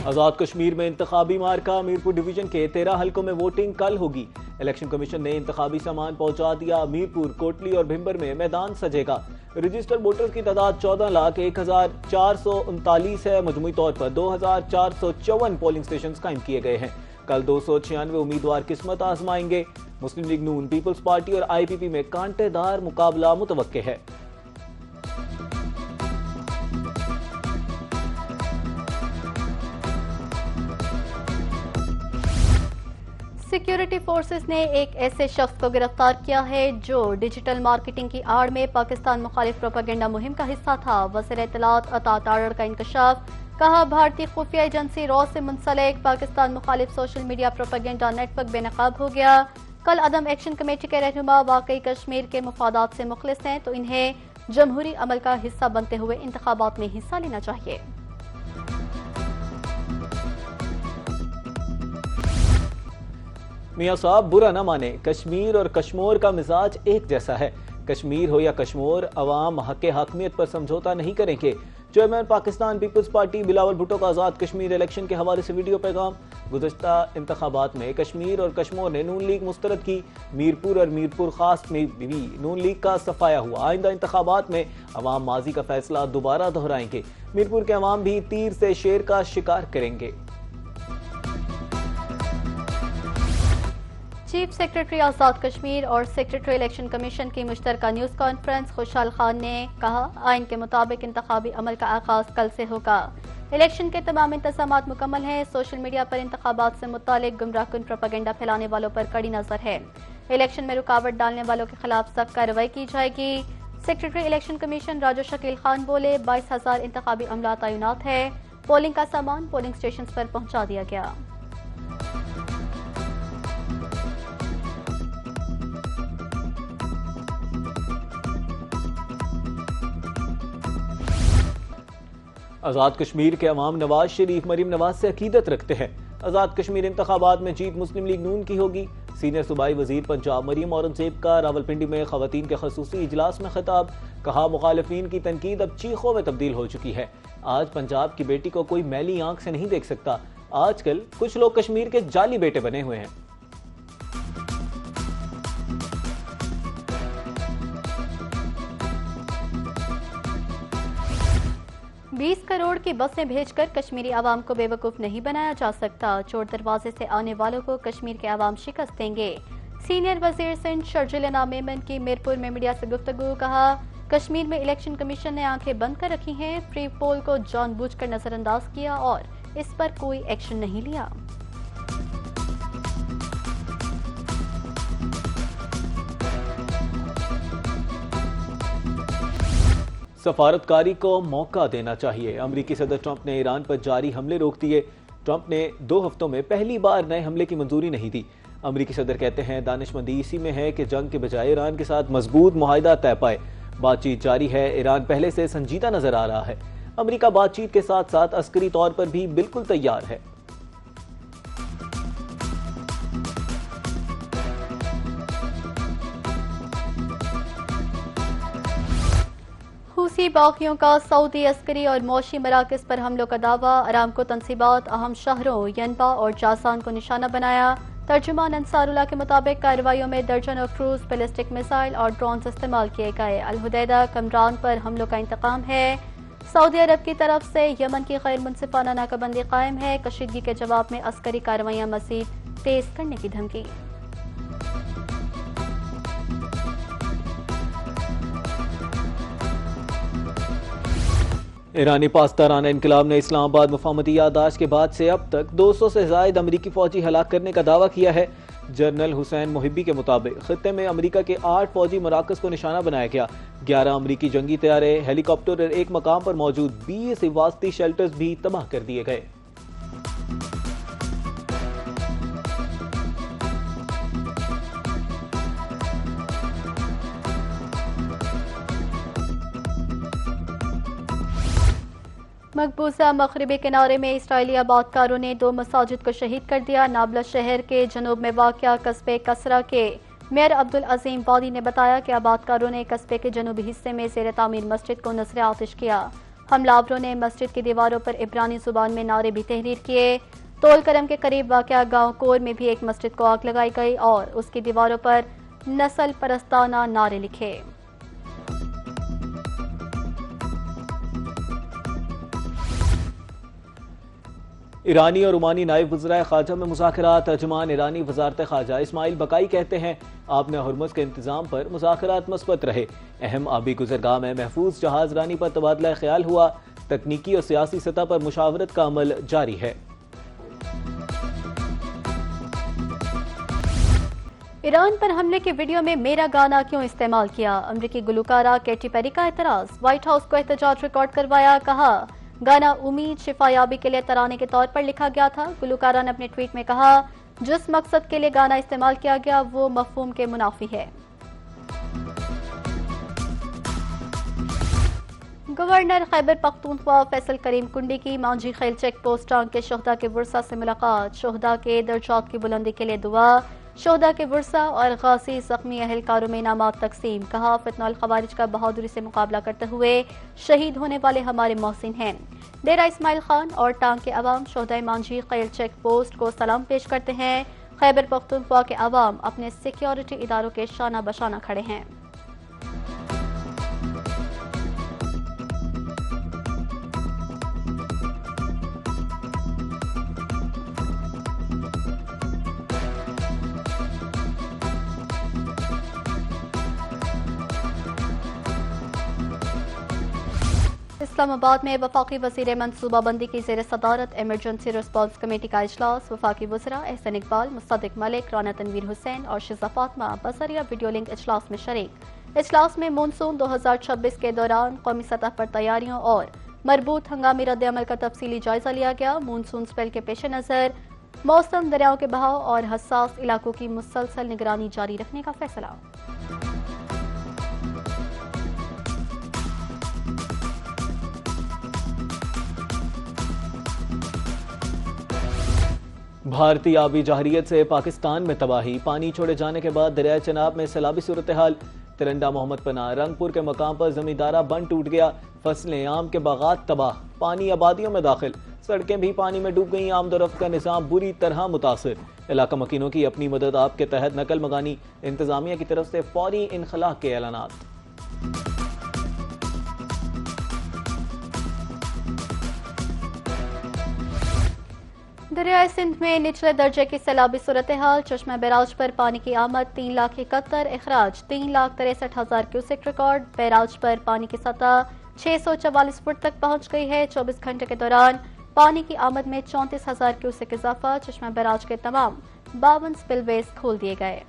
आजाद कश्मीर में इंतखाबी मार्का। मीरपुर डिवीजन के 13 हलकों में वोटिंग कल होगी। इलेक्शन कमीशन ने इंतखाबी सामान पहुंचा दिया। मीरपुर, कोटली और भिंबर में मैदान सजेगा। रजिस्टर्ड वोटर्स की तादाद 14,01,439 है। मजमूई तौर पर 2,454 पोलिंग स्टेशन कायम किए गए हैं। कल 296 उम्मीदवार किस्मत आजमाएंगे। मुस्लिम लीग नून, पीपल्स पार्टी और IPP में कांटेदार मुकाबला मुतवक्के है। सिक्योरिटी फोर्सेस ने एक ऐसे शख्स को गिरफ्तार किया है जो डिजिटल मार्केटिंग की आड़ में पाकिस्तान मुखालिफ प्रोपेगेंडा मुहिम का हिस्सा था। वज़ीर इत्तलात अता तारड़ का इंकशाफ। कहा, भारतीय खुफिया एजेंसी रॉ से मुंसलिक पाकिस्तान मुखालिफ सोशल मीडिया प्रोपेगेंडा नेटवर्क बेनकाब हो गया। कल अदम एक्शन कमेटी के रहनुमा वाकई कश्मीर के मुफादात से मुखलिस हैं तो इन्हें जमहूरी अमल का हिस्सा बनते हुए इंतखाबात में हिस्सा लेना चाहिए। मियां साहब बुरा न माने, कश्मीर और कश्मोर का मिजाज एक जैसा है। कश्मीर हो या कश्मोर, अवाम हक हकमियत पर समझौता नहीं करेंगे। Chairman Pakistan peoples party Bilawal Bhutto का आजाद कश्मीर इलेक्शन के हवाले से वीडियो पैगाम। गुज़श्ता इंतखाबात में कश्मीर और कश्मोर ने नून लीग मुस्तरद की। मीरपुर और मीरपुर खास में भी नून लीग का सफाया हुआ। आइंदा इंतखाबात में अवाम माजी का फैसला दोबारा दोहराएंगे। मीरपुर के अवाम भी तीर से शेर का शिकार करेंगे। चीफ सेक्रेटरी आजाद कश्मीर और सेक्रेटरी इलेक्शन कमीशन की मुश्तरका न्यूज़ कॉन्फ्रेंस। खुशहाल खान ने कहा, आइन के मुताबिक इंतखाबी अमल का आगाज कल से होगा। इलेक्शन के तमाम इंतजामात मुकम्मल हैं। सोशल मीडिया पर इंतखाबात से मुतालिक गुमराहकुन प्रोपेगेंडा फैलाने वालों पर कड़ी नजर है। इलेक्शन में रुकावट डालने वालों के खिलाफ सख्त कार्रवाई की जाएगी। Secretary election commission Raju Shakeel Khan बोले, 22,000 इंतखाबी अमला तैनात है। पोलिंग का सामान पोलिंग स्टेशन पर पहुंचा दिया गया। आजाद कश्मीर के अवाम नवाज शरीफ, मरीम नवाज से अकीदत रखते हैं। आजाद कश्मीर इंतखाबात में जीत मुस्लिम लीग नून की होगी। सीनियर सूबाई वजीर पंजाब मरीम औरंगजेब का रावलपिंडी में खवातीन के खसूसी इजलास में खिताब। कहा, मुखालिफिन की तनकीद अब चीखों में तब्दील हो चुकी है। आज पंजाब की बेटी को कोई मैली आंख से नहीं देख सकता। आजकल कुछ लोग कश्मीर के जाली बेटे बने हुए हैं। 20 करोड़ की बसें भेजकर कश्मीरी आवाम को बेवकूफ नहीं बनाया जा सकता। चोर दरवाजे से आने वालों को कश्मीर के आवाम शिकस्त देंगे। सीनियर वजीर सिंध शर्जिल मेमन की मीरपुर में मीडिया से गुफ्तगू। कहा, कश्मीर में इलेक्शन कमीशन ने आंखें बंद कर रखी हैं। फ्री पोल को जानबूझकर नजरअंदाज किया और इस पर कोई एक्शन नहीं लिया। सफारतकारी को मौका देना चाहिए। अमरीकी सदर ट्रंप ने ईरान पर जारी हमले रोक दिए। ट्रंप ने 2 हफ्तों में पहली बार नए हमले की मंजूरी नहीं दी। अमरीकी सदर कहते हैं, दानिशमंदी इसी में है कि जंग के बजाय ईरान के साथ मजबूत मुआहिदा तय पाए। बातचीत जारी है। ईरान पहले से संजीदा नजर आ रहा है। अमरीका बातचीत के साथ साथ अस्करी तौर पर भी बिल्कुल तैयार है। हूसी बागियों का सऊदी अस्करी और मौशी मराकज पर हमलों का दावा। अरामको तंसीबात अहम शहरों यनबा और जासान को निशाना बनाया। तर्जुमान अंसारुल्लाह के मुताबिक कार्रवाइयों में दर्जनों क्रूज, बैलिस्टिक मिसाइल और ड्रोन्स इस्तेमाल किए गए। अल हुदैदा कमरान पर हमलों का इंतकाम है। सऊदी अरब की तरफ से यमन की गैर मुनसिफाना नाकाबंदी कायम है। कशीदगी के जवाब में अस्करी कार्रवाइयां मजीद तेज करने की धमकी। ईरानी पासदाराना इनकलाब ने इस्लामाबाद मुफाहमती याददाश्त के बाद से अब तक 200 से ज्यादा अमरीकी फौजी हलाक करने का दावा किया है। जनरल हुसैन मुहिब्बी के मुताबिक खित्ते में अमरीका के 8 फौजी मराकज को निशाना बनाया गया। 11 अमरीकी जंगी तैयारे, हेलीकॉप्टर और एक मकाम पर मौजूद 20 हिफाजती शेल्टर्स भी तबाह कर दिए गए। मकबूजा मगरबी किनारे में इसराइली आबादकारों ने 2 मसाजिद को शहीद कर दिया। नाबलस शहर के जनूब में वाक़या कस्बे कसरा के मेयर अब्दुल अजीम वादी ने बताया कि आबादकारों ने कस्बे के जनूबी हिस्से में ज़ेर तामीर मस्जिद को नजर आतिश किया। हमलावरों ने मस्जिद की दीवारों पर इब्रानी जुबान में नारे भी तहरीर किए। तोल करम के करीब वाक़या गांव कोर में भी एक मस्जिद को आग लगाई गई और उसकी दीवारों पर नस्ल परस्ताना नारे लिखे। ईरानी और ओमानी नायब वज़ीर ख़ारजा में मुज़ाकरात। तर्जुमान ईरानी वज़ारत ख़ारजा इस्माइल बकाई कहते हैं आपने हुर्मुज़ के इंतज़ाम पर मुज़ाकरात मस्बत रहे। अहम आबी गुज़रगाह में महफूज जहाज़ रानी पर तबादला ख्याल हुआ। तकनीकी और सियासी सतह पर मुशावरत का अमल जारी है। ईरान पर हमले के वीडियो में मेरा गाना क्यों इस्तेमाल किया? अमरीकी गुलकारा कैटी पेरी का एतराज। व्हाइट हाउस को एहतजाज रिकॉर्ड करवाया। कहा गाना उम्मीद शिफायाबी के लिए तराने के तौर पर लिखा गया था। गुलकारा ने अपने ट्वीट में कहा जिस मकसद के लिए गाना इस्तेमाल किया गया वो मफहूम के मुनाफी है। गवर्नर खैबर पख्तूनख्वा फैसल करीम कुंडी की मांझी खेल चेक पोस्ट टांग के शोहदा के वर्सा से मुलाकात। शोहदा के दर्जात की बुलंदी के लिए दुआ। शोहदा के वर्सा और गाजी जख्मी अहलकारों में इनामात तकसीम। कहा फितनल खवारिज का बहादुरी से मुकाबला करते हुए शहीद होने वाले हमारे मोहसिन हैं। डेरा इस्माइल खान और टांग के अवाम शोहदा मांझी खेल चेक पोस्ट को सलाम पेश करते हैं। खैबर पख्तूनख्वा के अवाम अपने सिक्योरिटी इदारों के शाना बशाना खड़े हैं। इस्लामाबाद में वफाकी वज़ीर मनसूबाबंदी की ज़ेर सदारत इमरजेंसी रिस्पांस कमेटी का इजलास। वफाकी वज़रा एहसन इकबाल, मुस्तदिक मलिक, राना तनवीर हुसैन और शिजा फातिमा बसरिया वीडियो लिंक इजलास में शरीक। इजलास में मानसून 2026 के दौरान कौमी सतह पर तैयारियों और मरबूत हंगामी रद्द अमल का तफसीली जायजा लिया गया। मानसून स्पेल के पेश नज़र मौसम, दरियाओं के बहाव और हसास इलाकों की मुसलसल निगरानी जारी रखने का फैसला। भारतीय आबी जहरियत से पाकिस्तान में तबाही। पानी छोड़े जाने के बाद दरिया चनाब में सैलाबी सूरत हाल। तिरंडा मोहम्मद पनाह रंगपुर के मकाम पर जमींदारा बंद टूट गया। फसलें, आम के बागात तबाह। पानी आबादियों में दाखिल। सड़कें भी पानी में डूब गई। आमदोरफ्त का निज़ाम बुरी तरह मुतासिर। इलाका मकीनों की अपनी मदद आप के तहत नकल मगानी। इंतजामिया की तरफ से फौरी इनखला के ऐलानात। दरियाए सिंध में निचले दर्जे की सैलाबी सूरत हाल। चश्मा बैराज पर पानी की आमद 3,71,000, अखराज 3,63,000 क्यूसेक रिकॉर्ड। बैराज पर पानी की सतह 644 फुट तक पहुंच गई है। 24 घंटे के दौरान पानी की आमद में 34,000 क्यूसेक इजाफा। चश्मा बैराज के तमाम 52 स्पिलवेज खोल दिए गए।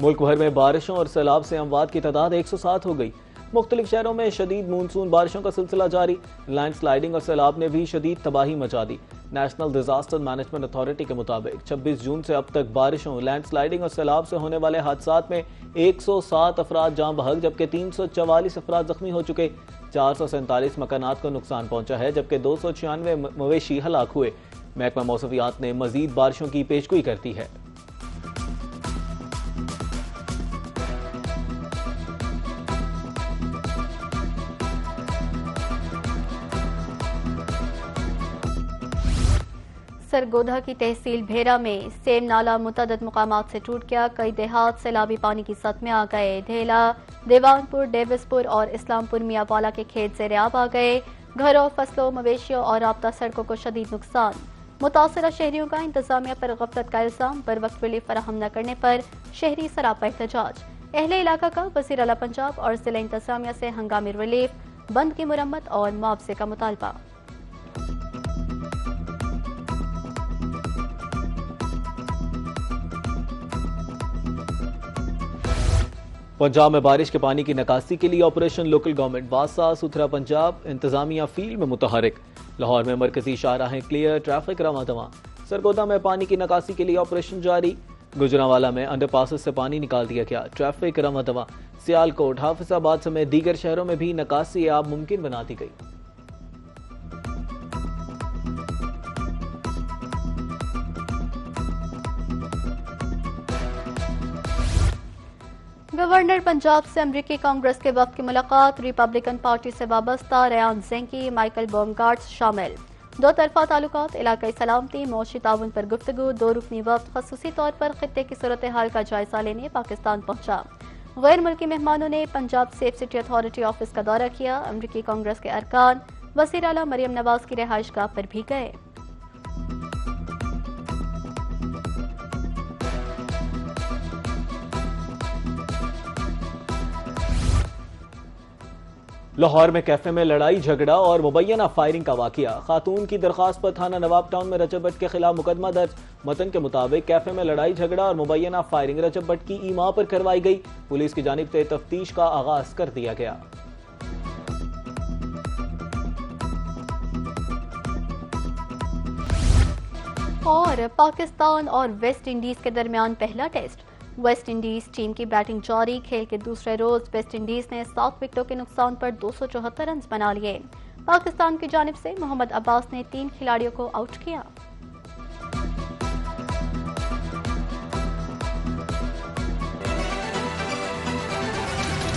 मुल्क भर में बारिशों और सैलाब से अमवात की तादाद 107 हो गई। मुख्तलिफ शहरों में शदीद मानसून बारिशों का सिलसिला जारी। लैंड स्लाइडिंग और सैलाब ने भी शदीद तबाही मचा दी। नेशनल डिजास्टर मैनेजमेंट अथॉरिटी के मुताबिक 26 जून से अब तक बारिशों, लैंड स्लाइडिंग और सैलाब से होने वाले हादसात में 107 अफराद जान बहक जबकि 344 अफराद जख्मी हो चुके। 447 मकानात को नुकसान पहुंचा है जबकि 296 मवेशी हलाक हुए। महकमा मौसमियात ने मजीद बारिशों की पेशगोई करती है। सरगोधा की तहसील भेरा में सेम नाला मुतअद्दिद मुकामात से टूट गया। कई देहात सैलाबी पानी की सत में आ गए। ढेला, देवानपुर, डेविसपुर और इस्लामपुर मियावाला के खेत ज़ेर आब आ गए। घरों, फसलों, मवेशियों और राब्ता सड़कों को शदीद नुकसान। मुतासरा शहरियों का इंतजामिया पर गफलत का इल्जाम। बर वक्त रिलीफ फराहम न करने पर शहरी सरापा एहतजाज। अहले इलाका का वज़ीर आला पंजाब और जिला इंतजामिया से हंगामी रिलीफ, बंद की मुरम्मत और मुआवजे का मुतालबा। पंजाब में बारिश के पानी की निकासी के लिए ऑपरेशन लोकल गवर्नमेंट वासा सुथरा पंजाब इंतजामिया फील्ड में मुतहरिक। लाहौर में मरकजी शाहराहें क्लियर, ट्रैफिक रवां दवां। सरगोदा में पानी की निकासी के लिए ऑपरेशन जारी। गुजरांवाला में अंडरपासेस से पानी निकाल दिया गया, ट्रैफिक रवां दवां। सियालकोट, हाफिजाबाद समेत दीगर शहरों में भी निकासी आब मुमकिन बना दी गई। गवर्नर पंजाब से अमरीकी कांग्रेस के वफ्द की मुलाकात, रिपब्लिकन पार्टी से वाबस्ता रेयान ज़ेंकी, माइकल बॉमगार्ड्स शामिल। दो तरफा ताल्लुकात, इलाकाई सलामती, मौशी ताउन पर गुफ्तगू। दो रुकनी वफ्द खसूसी तौर पर खित्ते की सूरत हाल का जायजा लेने पाकिस्तान पहुंचा। गैर मुल्की मेहमानों ने Punjab safe city authority office का दौरा किया। अमरीकी कांग्रेस के अरकान वज़ीर आला मरियम नवाज की रिहाइशगाह पर भी गए। लाहौर में कैफे में लड़ाई झगड़ा और मुबैना फायरिंग का वाकया। खातून की दरखास्त पर थाना नवाब टाउन में रजब भट्ट के खिलाफ मुकदमा दर्ज। मतन के मुताबिक कैफे में लड़ाई झगड़ा और मुबैना फायरिंग रजब भट्ट की ईमा पर करवाई गई। पुलिस की जानिब से तफ्तीश का आगाज कर दिया गया। और पाकिस्तान और वेस्ट इंडीज के दरमियान पहला टेस्ट। वेस्ट इंडीज टीम की बैटिंग जारी। खेल के दूसरे रोज वेस्ट इंडीज ने 7 विकेटों के नुकसान पर 274 रन बना लिए। पाकिस्तान की जानिब से मोहम्मद अब्बास ने 3 खिलाड़ियों को आउट किया।